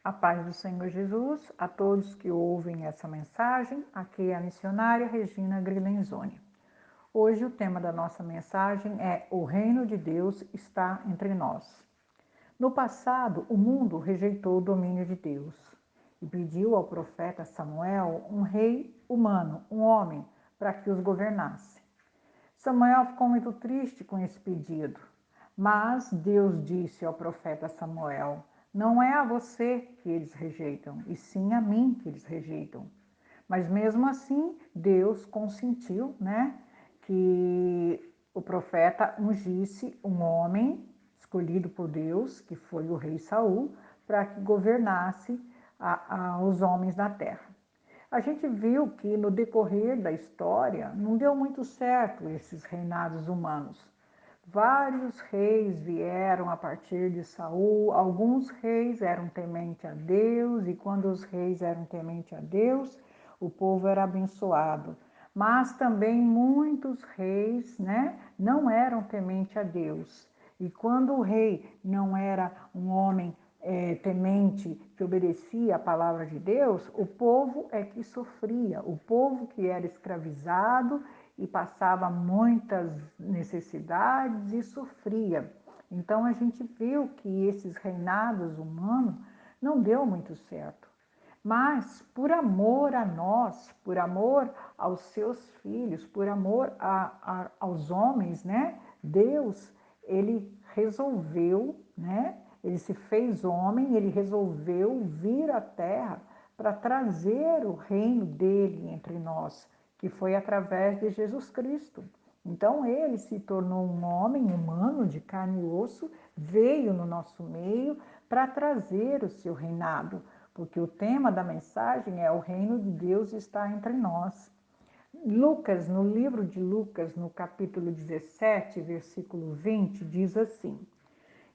A paz do Senhor Jesus a todos que ouvem essa mensagem. Aqui é a missionária Regina Grilenzoni. Hoje o tema da nossa mensagem é: o reino de Deus está entre nós. No passado, o mundo rejeitou o domínio de Deus e pediu ao profeta Samuel um rei humano, um homem, para que os governasse. Samuel ficou muito triste com esse pedido, mas Deus disse ao profeta Samuel: não é a você que eles rejeitam, e sim a mim que eles rejeitam. Mas mesmo assim, Deus consentiu, que o profeta ungisse um homem escolhido por Deus, que foi o rei Saul, para que governasse os homens da terra. A gente viu que no decorrer da história não deu muito certo esses reinados humanos. Vários reis vieram a partir de Saul, alguns reis eram tementes a Deus, e quando os reis eram tementes a Deus, o povo era abençoado. Mas também muitos reis, não eram tementes a Deus. E quando o rei não era um homem temente, que obedecia a palavra de Deus, o povo é que sofria, o povo que era escravizado e passava muitas necessidades e sofria. Então a gente viu que esses reinados humanos não deu muito certo. Mas por amor a nós, por amor aos seus filhos, por amor aos homens, Deus, ele resolveu, ele se fez homem, ele resolveu vir à terra para trazer o reino dele entre nós, que foi através de Jesus Cristo. Então ele se tornou um homem humano de carne e osso, veio no nosso meio para trazer o seu reinado, porque o tema da mensagem é: o reino de Deus está entre nós. Lucas, no livro de Lucas, no capítulo 17, versículo 20, diz assim: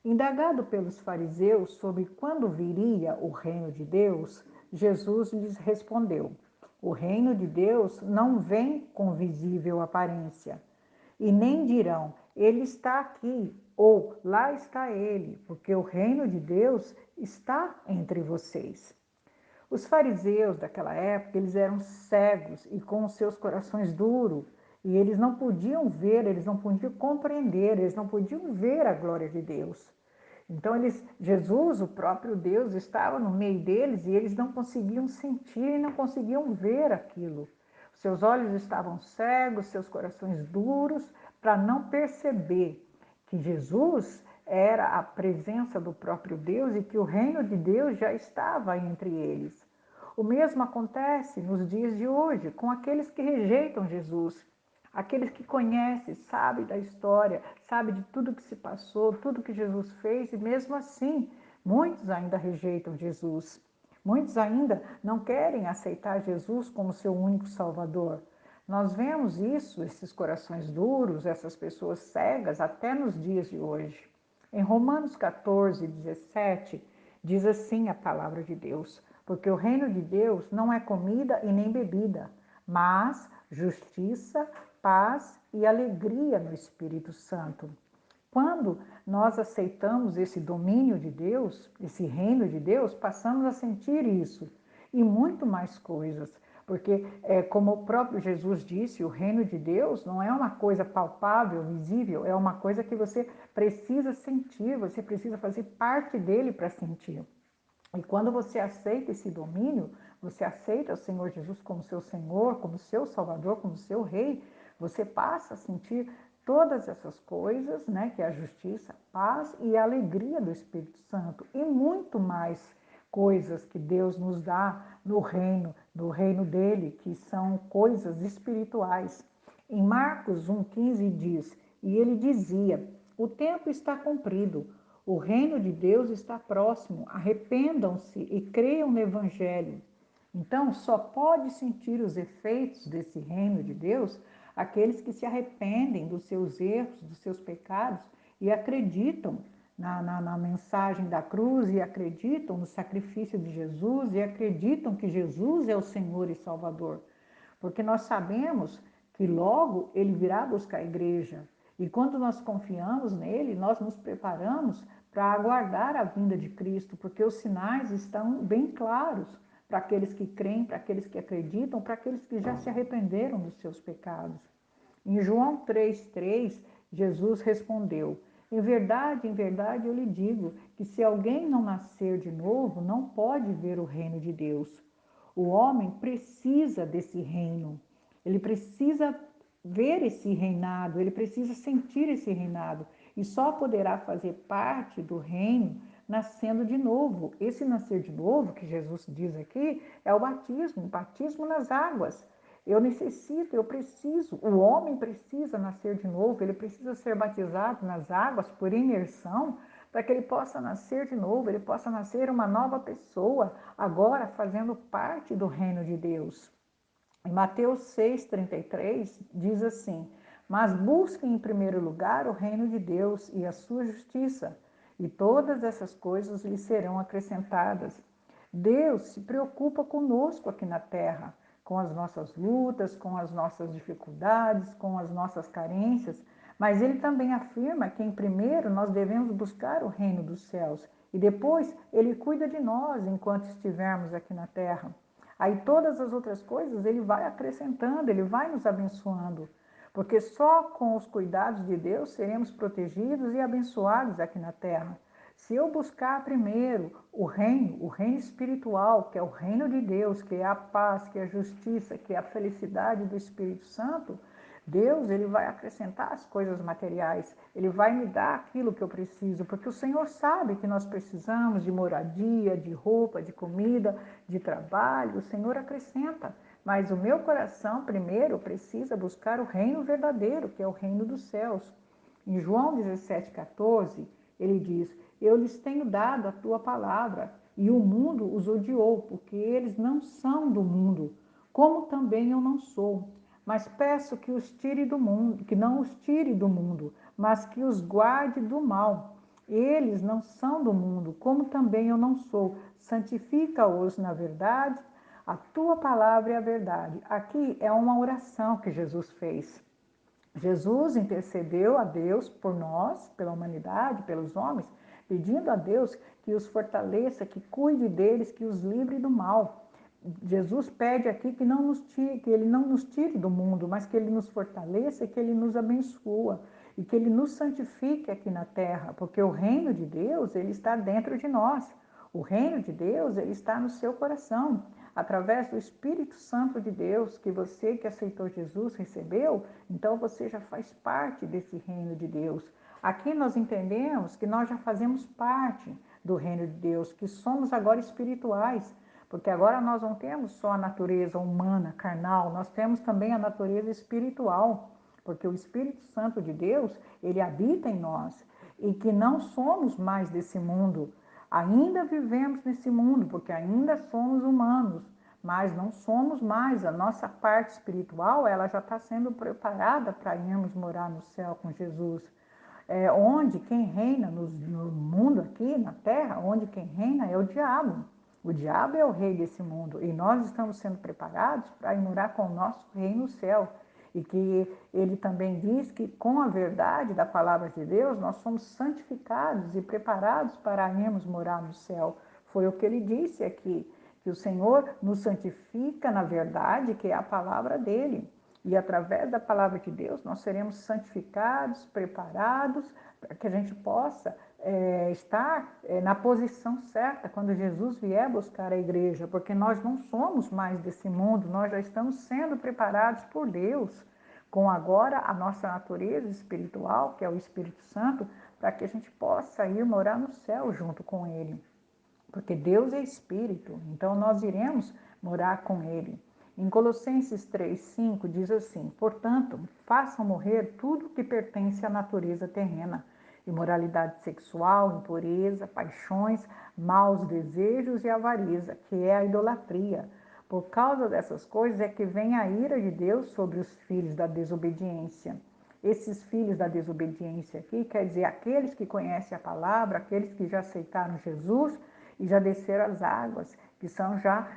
indagado pelos fariseus sobre quando viria o reino de Deus, Jesus lhes respondeu: o reino de Deus não vem com visível aparência, e nem dirão: ele está aqui, ou lá está ele, porque o reino de Deus está entre vocês. Os fariseus daquela época, eles eram cegos e com os seus corações duros, e eles não podiam ver, eles não podiam compreender, eles não podiam ver a glória de Deus. Então Jesus, o próprio Deus, estava no meio deles e eles não conseguiam sentir e não conseguiam ver aquilo. Seus olhos estavam cegos, seus corações duros, para não perceber que Jesus era a presença do próprio Deus e que o reino de Deus já estava entre eles. O mesmo acontece nos dias de hoje com aqueles que rejeitam Jesus. Aqueles que conhecem, sabem da história, sabem de tudo que se passou, tudo que Jesus fez, e mesmo assim, muitos ainda rejeitam Jesus. Muitos ainda não querem aceitar Jesus como seu único Salvador. Nós vemos isso, esses corações duros, essas pessoas cegas, até nos dias de hoje. Em Romanos 14, 17, diz assim a palavra de Deus: porque o reino de Deus não é comida e nem bebida, mas justiça, paz e alegria no Espírito Santo. Quando nós aceitamos esse domínio de Deus, esse reino de Deus, passamos a sentir isso e muito mais coisas. Porque, como o próprio Jesus disse, o reino de Deus não é uma coisa palpável, visível, é uma coisa que você precisa sentir, você precisa fazer parte dele para sentir. E quando você aceita esse domínio, você aceita o Senhor Jesus como seu Senhor, como seu Salvador, como seu Rei, você passa a sentir todas essas coisas, que é a justiça, a paz e a alegria do Espírito Santo e muito mais coisas que Deus nos dá no reino dele, que são coisas espirituais. Em Marcos 1,15 diz: e ele dizia: o tempo está cumprido, o reino de Deus está próximo, arrependam-se e creiam no Evangelho. Então, só pode sentir os efeitos desse reino de Deus aqueles que se arrependem dos seus erros, dos seus pecados e acreditam na mensagem da cruz, e acreditam no sacrifício de Jesus, e acreditam que Jesus é o Senhor e Salvador. Porque nós sabemos que logo ele virá buscar a igreja. E quando nós confiamos nele, nós nos preparamos para aguardar a vinda de Cristo, porque os sinais estão bem claros para aqueles que creem, para aqueles que acreditam, para aqueles que já se arrependeram dos seus pecados. Em João 3,3, Jesus respondeu: em verdade eu lhe digo que se alguém não nascer de novo, não pode ver o reino de Deus. O homem precisa desse reino, ele precisa ver esse reinado, ele precisa sentir esse reinado e só poderá fazer parte do reino nascendo de novo. Esse nascer de novo que Jesus diz aqui é o batismo nas águas. Eu necessito, eu preciso, o homem precisa nascer de novo, ele precisa ser batizado nas águas por imersão, para que ele possa nascer de novo, ele possa nascer uma nova pessoa, agora fazendo parte do reino de Deus. Em Mateus 6,33 diz assim: mas busquem em primeiro lugar o reino de Deus e a sua justiça, e todas essas coisas lhes serão acrescentadas. Deus se preocupa conosco aqui na terra, com as nossas lutas, com as nossas dificuldades, com as nossas carências, mas ele também afirma que em primeiro nós devemos buscar o reino dos céus e depois ele cuida de nós enquanto estivermos aqui na terra. Aí todas as outras coisas ele vai acrescentando, ele vai nos abençoando, porque só com os cuidados de Deus seremos protegidos e abençoados aqui na terra. Se eu buscar primeiro o reino espiritual, que é o reino de Deus, que é a paz, que é a justiça, que é a felicidade do Espírito Santo, Deus, ele vai acrescentar as coisas materiais, ele vai me dar aquilo que eu preciso, porque o Senhor sabe que nós precisamos de moradia, de roupa, de comida, de trabalho, o Senhor acrescenta. Mas o meu coração, primeiro, precisa buscar o reino verdadeiro, que é o reino dos céus. Em João 17,14, ele diz: eu lhes tenho dado a tua palavra, e o mundo os odiou, porque eles não são do mundo, como também eu não sou. Mas peço que os tire do mundo, que não os tire do mundo, mas que os guarde do mal. Eles não são do mundo, como também eu não sou. Santifica-os na verdade, a tua palavra é a verdade. Aqui é uma oração que Jesus fez. Jesus intercedeu a Deus por nós, pela humanidade, pelos homens, pedindo a Deus que os fortaleça, que cuide deles, que os livre do mal. Jesus pede aqui que, não nos tire, que ele não nos tire do mundo, mas que ele nos fortaleça, que ele nos abençoe e que ele nos santifique aqui na terra, porque o reino de Deus, ele está dentro de nós. O reino de Deus, ele está no seu coração. Através do Espírito Santo de Deus, que você que aceitou Jesus recebeu, então você já faz parte desse reino de Deus. Aqui nós entendemos que nós já fazemos parte do reino de Deus, que somos agora espirituais, porque agora nós não temos só a natureza humana, carnal, nós temos também a natureza espiritual, porque o Espírito Santo de Deus, ele habita em nós, e que não somos mais desse mundo. Ainda vivemos nesse mundo, porque ainda somos humanos, mas não somos mais. A nossa parte espiritual, ela já está sendo preparada para irmos morar no céu com Jesus. Onde quem reina no mundo aqui, na terra, onde quem reina é o diabo. O diabo é o rei desse mundo e nós estamos sendo preparados para ir morar com o nosso rei no céu. E que ele também diz que com a verdade da palavra de Deus, nós somos santificados e preparados para irmos morar no céu. Foi o que ele disse aqui, que o Senhor nos santifica na verdade, que é a palavra dele. E através da palavra de Deus, nós seremos santificados, preparados, para que a gente possa estar na posição certa quando Jesus vier buscar a igreja, porque nós não somos mais desse mundo, nós já estamos sendo preparados por Deus, com agora a nossa natureza espiritual, que é o Espírito Santo, para que a gente possa ir morar no céu junto com Ele. Porque Deus é Espírito, então nós iremos morar com Ele. Em Colossenses 3,5 diz assim: portanto, façam morrer tudo que pertence à natureza terrena, imoralidade sexual, impureza, paixões, maus desejos e avareza, que é a idolatria. Por causa dessas coisas é que vem a ira de Deus sobre os filhos da desobediência. Esses filhos da desobediência aqui quer dizer aqueles que conhecem a palavra, aqueles que já aceitaram Jesus e já desceram as águas, que são já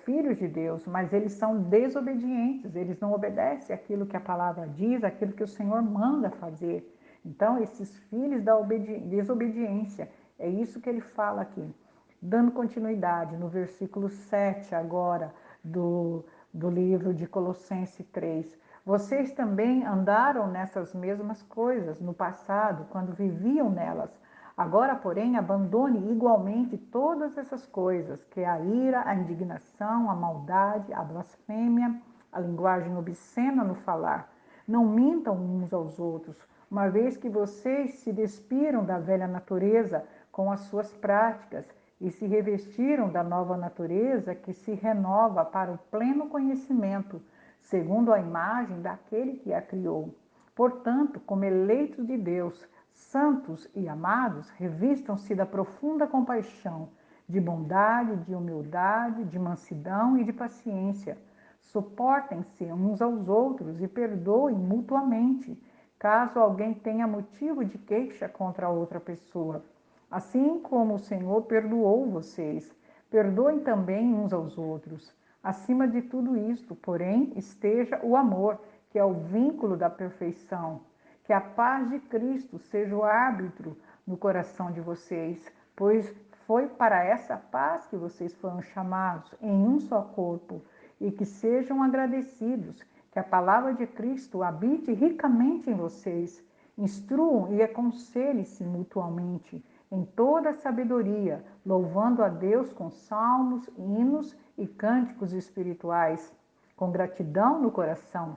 filhos de Deus, mas eles são desobedientes, eles não obedecem aquilo que a palavra diz, aquilo que o Senhor manda fazer. Então, esses filhos da desobediência, É isso que ele fala aqui. Dando continuidade no versículo 7 agora do livro de Colossenses 3. Vocês também andaram nessas mesmas coisas no passado, quando viviam nelas. Agora, porém, abandone igualmente todas essas coisas, que é a ira, a indignação, a maldade, a blasfêmia, a linguagem obscena no falar. Não mintam uns aos outros, uma vez que vocês se despiram da velha natureza com as suas práticas e se revestiram da nova natureza que se renova para o pleno conhecimento, segundo a imagem daquele que a criou. Portanto, como eleitos de Deus, santos e amados, revistam-se da profunda compaixão, de bondade, de humildade, de mansidão e de paciência. Suportem-se uns aos outros e perdoem mutuamente, caso alguém tenha motivo de queixa contra outra pessoa. Assim como o Senhor perdoou vocês, perdoem também uns aos outros. Acima de tudo isto, porém, esteja o amor, que é o vínculo da perfeição. Que a paz de Cristo seja o árbitro no coração de vocês, pois foi para essa paz que vocês foram chamados, em um só corpo, e que sejam agradecidos, que a palavra de Cristo habite ricamente em vocês. Instruam e aconselhem-se mutuamente em toda a sabedoria, louvando a Deus com salmos, hinos e cânticos espirituais, com gratidão no coração.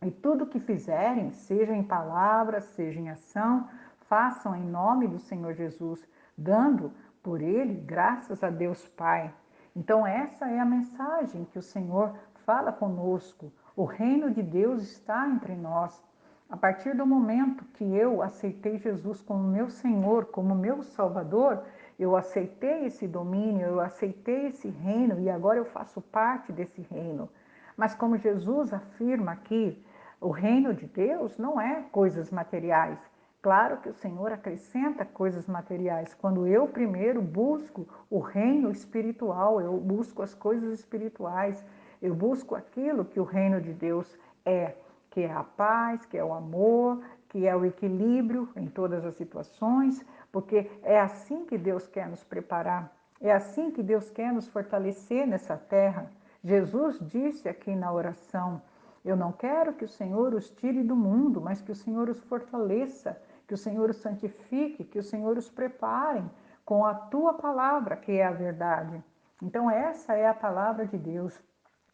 E tudo que fizerem, seja em palavra, seja em ação, façam em nome do Senhor Jesus, dando por ele graças a Deus Pai. Então essa é a mensagem que o Senhor fala conosco. O reino de Deus está entre nós. A partir do momento que eu aceitei Jesus como meu Senhor, como meu Salvador, eu aceitei esse domínio, eu aceitei esse reino e agora eu faço parte desse reino. Mas como Jesus afirma aqui, o reino de Deus não é coisas materiais. Claro que o Senhor acrescenta coisas materiais. Quando eu primeiro busco o reino espiritual, eu busco as coisas espirituais, eu busco aquilo que o reino de Deus é, que é a paz, que é o amor, que é o equilíbrio em todas as situações, porque é assim que Deus quer nos preparar, é assim que Deus quer nos fortalecer nessa terra. Jesus disse aqui na oração: eu não quero que o Senhor os tire do mundo, mas que o Senhor os fortaleça, que o Senhor os santifique, que o Senhor os prepare com a tua palavra, que é a verdade. Então essa é a palavra de Deus.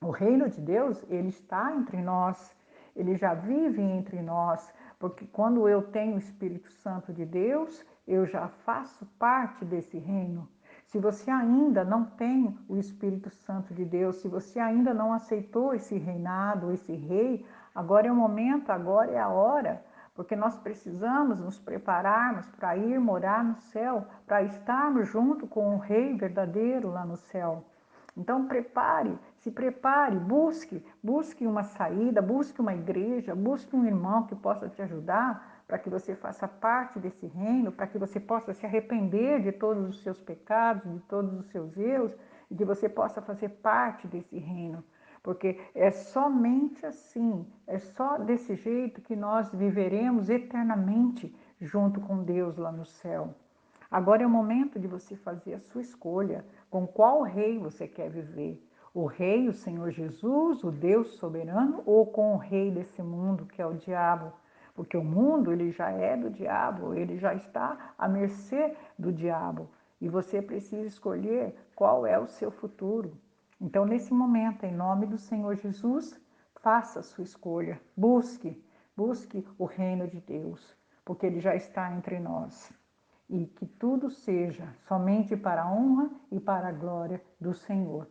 O reino de Deus, ele está entre nós, ele já vive entre nós, porque quando eu tenho o Espírito Santo de Deus, eu já faço parte desse reino. Se você ainda não tem o Espírito Santo de Deus, se você ainda não aceitou esse reinado, esse rei, agora é o momento, agora é a hora, porque nós precisamos nos prepararmos para ir morar no céu, para estarmos junto com o rei verdadeiro lá no céu. Então se prepare, busque uma saída, busque uma igreja, busque um irmão que possa te ajudar para que você faça parte desse reino, para que você possa se arrepender de todos os seus pecados, de todos os seus erros, e que você possa fazer parte desse reino. Porque é somente assim, é só desse jeito que nós viveremos eternamente junto com Deus lá no céu. Agora é o momento de você fazer a sua escolha. Com qual rei você quer viver? O rei, o Senhor Jesus, o Deus soberano, ou com o rei desse mundo, que é o diabo? Porque o mundo, ele já é do diabo, ele já está à mercê do diabo. E você precisa escolher qual é o seu futuro. Então, nesse momento, em nome do Senhor Jesus, faça a sua escolha. Busque o reino de Deus, porque ele já está entre nós. E que tudo seja somente para a honra e para a glória do Senhor.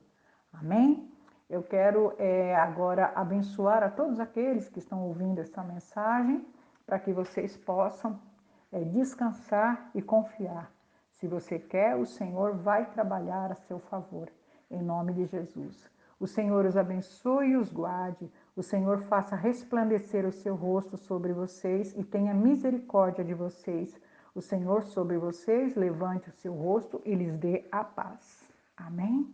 Amém? Eu quero agora abençoar a todos aqueles que estão ouvindo essa mensagem, para que vocês possam descansar e confiar. Se você quer, o Senhor vai trabalhar a seu favor, em nome de Jesus. O Senhor os abençoe e os guarde. O Senhor faça resplandecer o seu rosto sobre vocês e tenha misericórdia de vocês. O Senhor sobre vocês levante o seu rosto e lhes dê a paz. Amém?